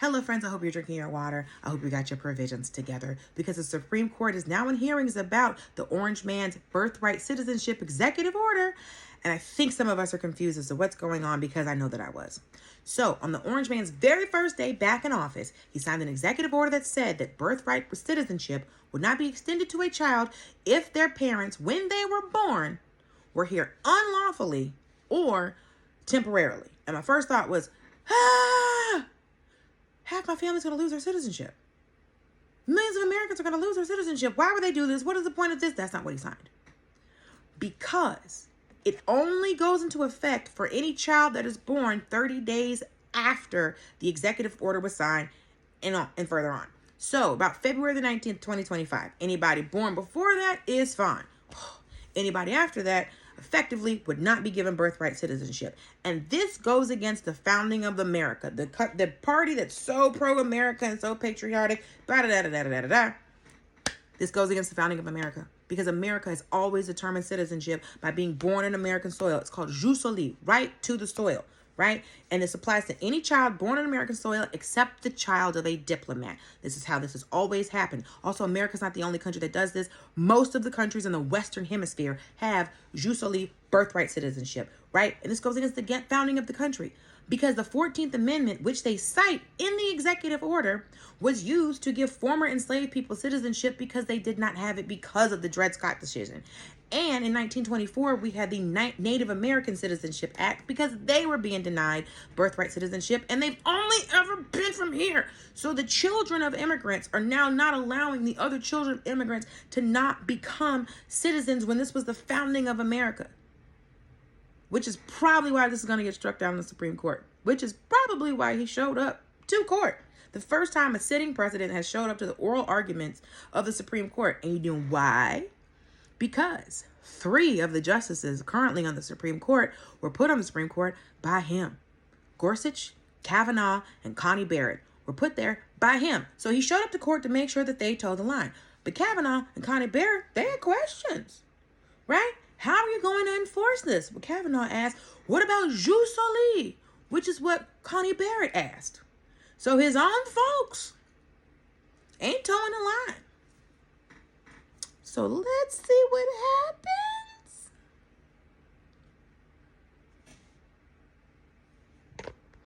Hello, friends. I hope you're drinking your water. I hope you got your provisions together because the Supreme Court is now in hearings about the orange man's birthright citizenship executive order. And I think some of us are confused as to what's going on because I know that I was. So on the orange man's very first day back in office, he signed an executive order that said that birthright citizenship would not be extended to a child if their parents, when they were born, were here unlawfully or temporarily. And my first thought was, half my family's going to lose their citizenship. Millions of Americans are going to lose their citizenship. Why would they do this? What is the point of this? That's not what he signed. Because it only goes into effect for any child that is born 30 days after the executive order was signed and further on. So about February the 19th, 2025, anybody born before that is fine. Anybody after that effectively would not be given birthright citizenship. And this goes against the founding of America, the party that's so pro-America and so patriotic. This goes against the founding of America because America has always determined citizenship by being born in American soil. It's called jus soli, right to the soil, right? And this applies to any child born on American soil except the child of a diplomat. This is how this has always happened. Also, America's not the only country that does this. Most of the countries in the Western Hemisphere have jus soli, birthright citizenship, right? And this goes against the founding of the country because the 14th Amendment, which they cite in the executive order, was used to give former enslaved people citizenship because they did not have it because of the Dred Scott decision. And in 1924, we had the Native American Citizenship Act because they were being denied birthright citizenship, and they've only ever been from here. So the children of immigrants are now not allowing the other children of immigrants to not become citizens when this was the founding of America, which is probably why this is going to get struck down in the Supreme Court, which is probably why he showed up to court. The first time a sitting president has showed up to the oral arguments of the Supreme Court. And you know why? Because 3 of the justices currently on the Supreme Court were put on the Supreme Court by him. Gorsuch, Kavanaugh, and Connie Barrett were put there by him. So he showed up to court to make sure that they toed the line. But Kavanaugh and Connie Barrett, they had questions, right? How are you going to enforce this? Well, Kavanaugh asked, what about jus soli? Which is what Connie Barrett asked. So his own folks ain't towing the line. So let's see what happens.